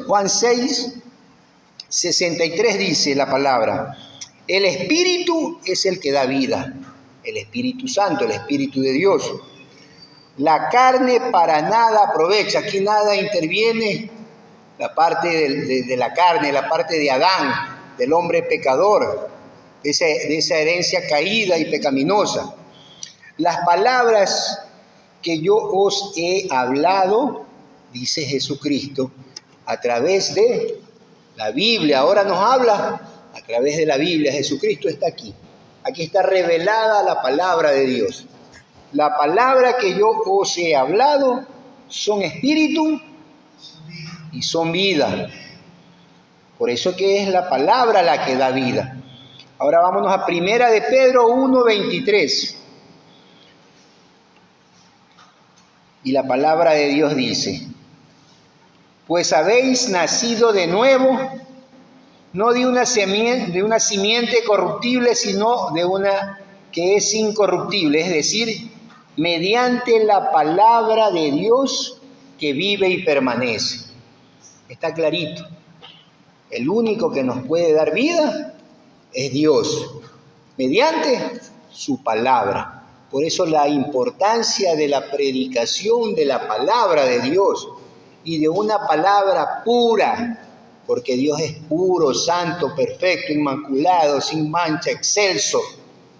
Juan 6, 63 dice la palabra: el Espíritu es el que da vida, el Espíritu Santo, el Espíritu de Dios. La carne para nada aprovecha, aquí nada interviene, la parte de la carne, la parte de Adán, del hombre pecador, de esa herencia caída y pecaminosa. Las palabras que yo os he hablado, dice Jesucristo, a través de la Biblia. Ahora nos habla a través de la Biblia. Jesucristo está aquí. Aquí está revelada la palabra de Dios. La palabra que yo os he hablado son espíritu y son vida. Por eso que es la palabra la que da vida. Ahora vámonos a 1 de Pedro 1:23. Y la palabra de Dios dice: pues habéis nacido de nuevo, no de una simiente corruptible, sino de una que es incorruptible, es decir, mediante la palabra de Dios que vive y permanece. Está clarito. El único que nos puede dar vida es Dios, mediante su palabra. Por eso la importancia de la predicación de la palabra de Dios y de una palabra pura, porque Dios es puro, santo, perfecto, inmaculado, sin mancha, excelso.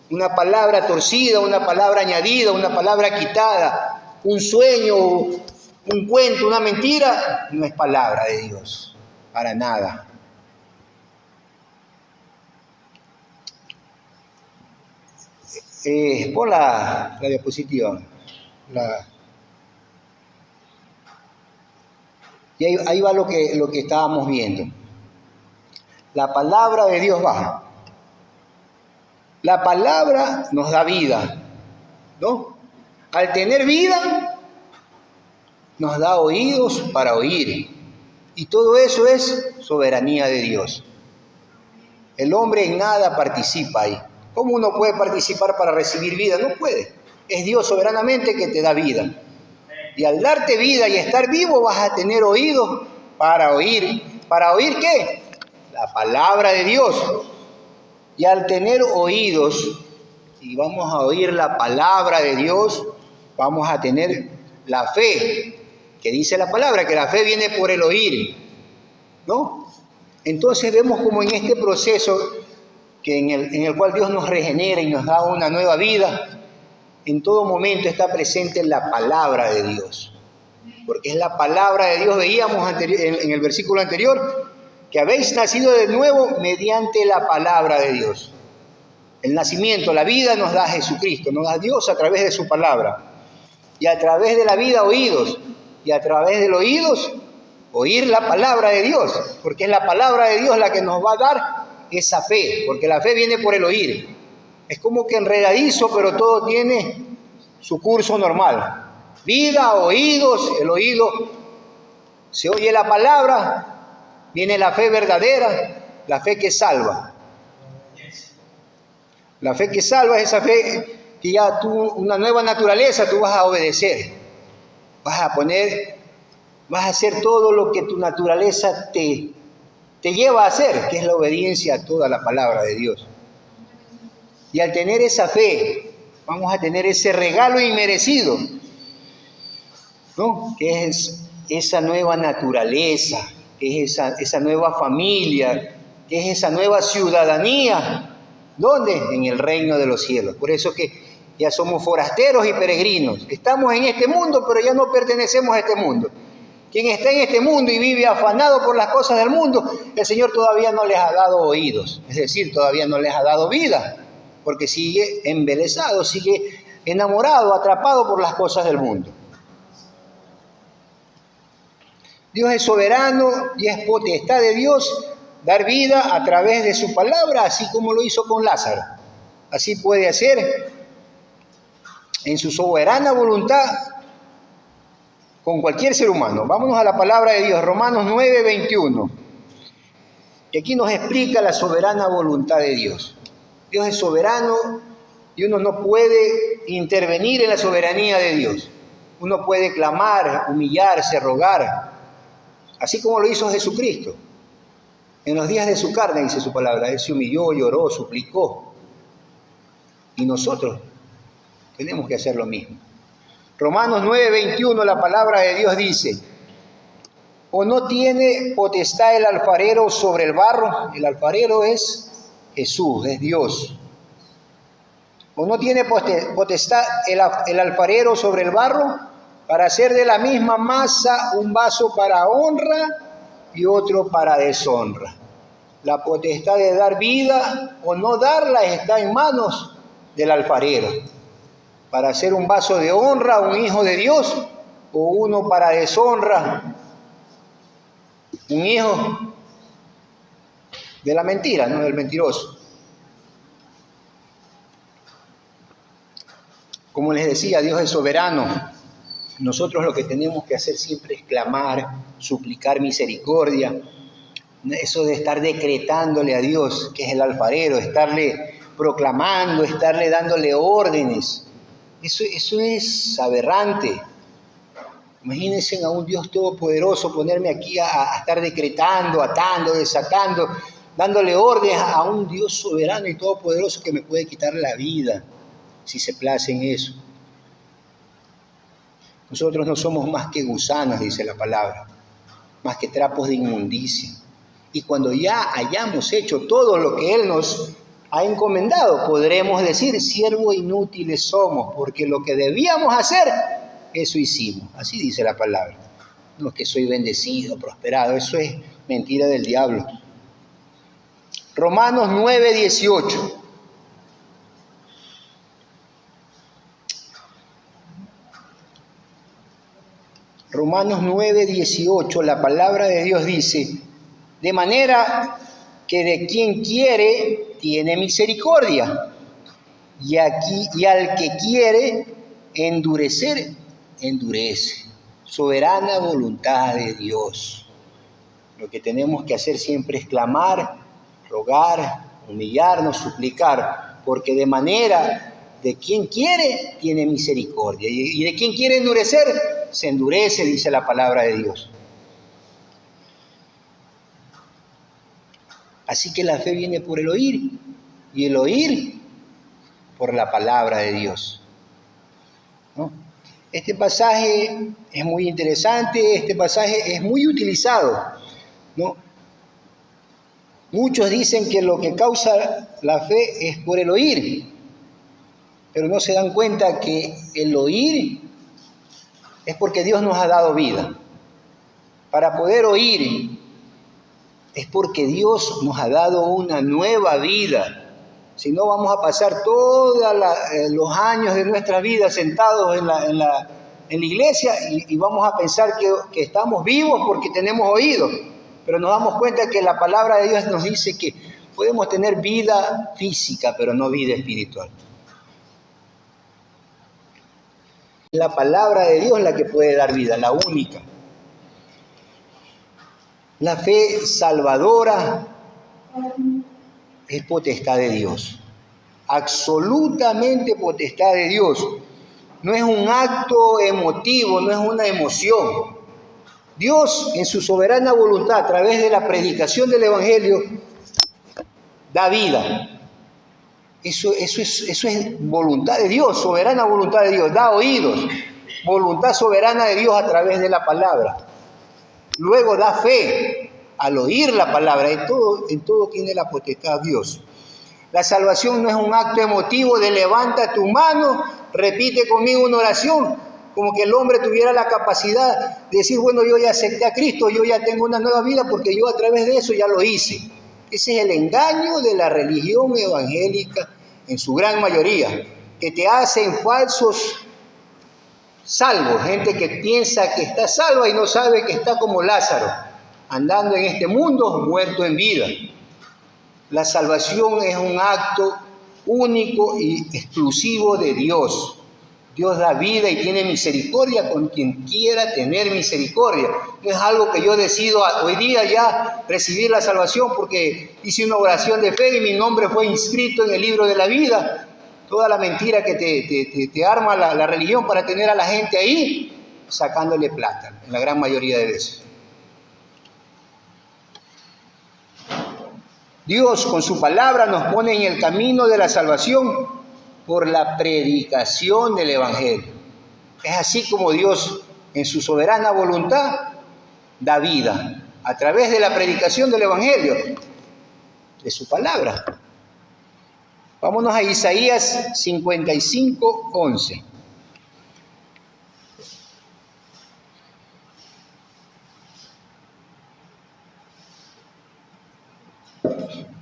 Una palabra torcida, una palabra añadida, una palabra quitada, un sueño, un cuento, una mentira, no es palabra de Dios, para nada. Pon la diapositiva. Y ahí va lo que estábamos viendo. La palabra de Dios va. La palabra nos da vida, ¿no? Al tener vida, nos da oídos para oír. Y todo eso es soberanía de Dios. El hombre en nada participa ahí. ¿Cómo uno puede participar para recibir vida? No puede. Es Dios soberanamente que te da vida. Y al darte vida y estar vivo vas a tener oídos para oír. ¿Para oír qué? La palabra de Dios. Y al tener oídos y vamos a oír la palabra de Dios, vamos a tener la fe, que dice la palabra, que la fe viene por el oír, ¿no? Entonces vemos como en este proceso que en el cual Dios nos regenera y nos da una nueva vida, en todo momento está presente la palabra de Dios. Porque es la palabra de Dios, veíamos en el versículo anterior, que habéis nacido de nuevo mediante la palabra de Dios. El nacimiento, la vida nos da Jesucristo, nos da Dios a través de su palabra. Y a través de la vida oídos, y a través del oídos, oír la palabra de Dios, porque es la palabra de Dios la que nos va a dar esa fe, porque la fe viene por el oír. Es como que enredadizo, pero todo tiene su curso normal. Vida, oídos, el oído, se oye la palabra, viene la fe verdadera, la fe que salva. La fe que salva es esa fe que ya tú, una nueva naturaleza, tú vas a obedecer. Vas a hacer todo lo que tu naturaleza te lleva a hacer, que es la obediencia a toda la palabra de Dios. Y al tener esa fe, vamos a tener ese regalo inmerecido, ¿no? Que es esa nueva naturaleza, que es esa nueva familia, que es esa nueva ciudadanía. ¿Dónde? En el reino de los cielos. Por eso que ya somos forasteros y peregrinos. Estamos en este mundo, pero ya no pertenecemos a este mundo. Quien está en este mundo y vive afanado por las cosas del mundo, el Señor todavía no les ha dado oídos, es decir, todavía no les ha dado vida, porque sigue embelesado, sigue enamorado, atrapado por las cosas del mundo. Dios es soberano y es potestad de Dios dar vida a través de su palabra, así como lo hizo con Lázaro. Así puede hacer en su soberana voluntad con cualquier ser humano. Vámonos a la palabra de Dios, Romanos 9:21. Y aquí nos explica la soberana voluntad de Dios. Dios es soberano y uno no puede intervenir en la soberanía de Dios. Uno puede clamar, humillarse, rogar, así como lo hizo Jesucristo. En los días de su carne, dice su palabra, Él se humilló, lloró, suplicó. Y nosotros tenemos que hacer lo mismo. Romanos 9:21, la palabra de Dios dice: ¿o no tiene potestad el alfarero sobre el barro? El alfarero es Jesús, es Dios. ¿O no tiene potestad el alfarero sobre el barro para hacer de la misma masa un vaso para honra y otro para deshonra? La potestad de dar vida o no darla está en manos del alfarero, para hacer un vaso de honra, un hijo de Dios, o uno para deshonra, un hijo de la mentira, no del mentiroso. Como les decía, Dios es soberano. Nosotros lo que tenemos que hacer siempre es clamar, suplicar misericordia. Eso de estar decretándole a Dios, que es el alfarero, estarle proclamando, estarle dándole órdenes. Eso es aberrante. Imagínense a un Dios todopoderoso ponerme aquí a estar decretando, atando, desatando, dándole órdenes a un Dios soberano y todopoderoso que me puede quitar la vida si se place en eso. Nosotros no somos más que gusanos, dice la palabra, más que trapos de inmundicia. Y cuando ya hayamos hecho todo lo que Él nos ha encomendado, podremos decir: siervos inútiles somos, porque lo que debíamos hacer, eso hicimos. Así dice la palabra. No es que soy bendecido, prosperado, eso es mentira del diablo. Romanos 9:18. Romanos 9:18, la palabra de Dios dice: de manera que de quien quiere tiene misericordia, y al que quiere endurecer, endurece. Soberana voluntad de Dios. Lo que tenemos que hacer siempre es clamar, rogar, humillarnos, suplicar, porque de manera de quien quiere tiene misericordia, y de quien quiere endurecer, se endurece, dice la palabra de Dios. Así que la fe viene por el oír, y el oír por la palabra de Dios, ¿no? Este pasaje es muy interesante, este pasaje es muy utilizado, ¿no? Muchos dicen que lo que causa la fe es por el oír, pero no se dan cuenta que el oír es porque Dios nos ha dado vida. Para poder oír es porque Dios nos ha dado una nueva vida. Si no, vamos a pasar todos los años de nuestra vida sentados en la iglesia y vamos a pensar que estamos vivos porque tenemos oído. Pero nos damos cuenta que la palabra de Dios nos dice que podemos tener vida física, pero no vida espiritual. La palabra de Dios es la que puede dar vida, la única. La fe salvadora es potestad de Dios, absolutamente potestad de Dios. No es un acto emotivo, no es una emoción. Dios, en su soberana voluntad, a través de la predicación del Evangelio, da vida. Eso es voluntad de Dios, soberana voluntad de Dios. Da oídos, voluntad soberana de Dios a través de la palabra. Luego da fe al oír la palabra. En todo tiene la potestad Dios. La salvación no es un acto emotivo de levanta tu mano, repite conmigo una oración, como que el hombre tuviera la capacidad de decir: bueno, yo ya acepté a Cristo, yo ya tengo una nueva vida porque yo a través de eso ya lo hice. Ese es el engaño de la religión evangélica en su gran mayoría, que te hacen falsos salvos, gente que piensa que está salva y no sabe que está como Lázaro, andando en este mundo muerto en vida. La salvación es un acto único y exclusivo de Dios. Dios da vida y tiene misericordia con quien quiera tener misericordia. No es algo que yo decido hoy día ya recibir la salvación porque hice una oración de fe y mi nombre fue inscrito en el libro de la vida. Toda la mentira que te arma la religión para tener a la gente ahí, sacándole plata, en la gran mayoría de veces. Dios con su palabra nos pone en el camino de la salvación por la predicación del Evangelio. Es así como Dios, en su soberana voluntad, da vida a través de la predicación del Evangelio, de su palabra. Vámonos a Isaías 55:11.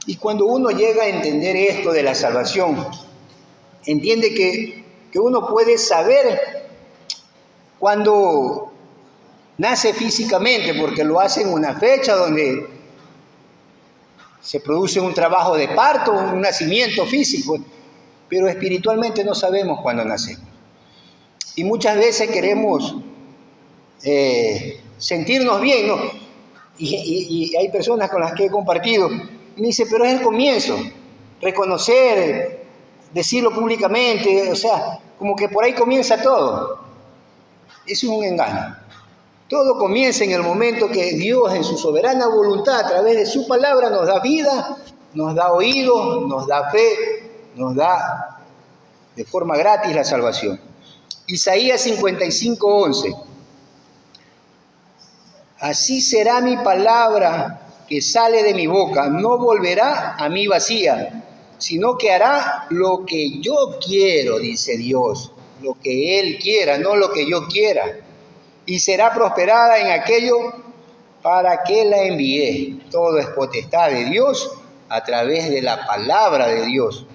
Y cuando uno llega a entender esto de la salvación, entiende que uno puede saber cuando nace físicamente, porque lo hace en una fecha donde se produce un trabajo de parto, un nacimiento físico, pero espiritualmente no sabemos cuándo nacemos. Y muchas veces queremos sentirnos bien, ¿no? Y hay personas con las que he compartido, y me dice, pero es el comienzo, reconocer, decirlo públicamente, o sea, como que por ahí comienza todo. Eso es un engaño. Todo comienza en el momento que Dios, en su soberana voluntad, a través de su palabra, nos da vida, nos da oídos, nos da fe, nos da de forma gratis la salvación. Isaías 55:11. Así será mi palabra que sale de mi boca, no volverá a mí vacía, sino que hará lo que yo quiero, dice Dios, lo que Él quiera, no lo que yo quiera. Y será prosperada en aquello para que la envié. Todo es potestad de Dios a través de la palabra de Dios.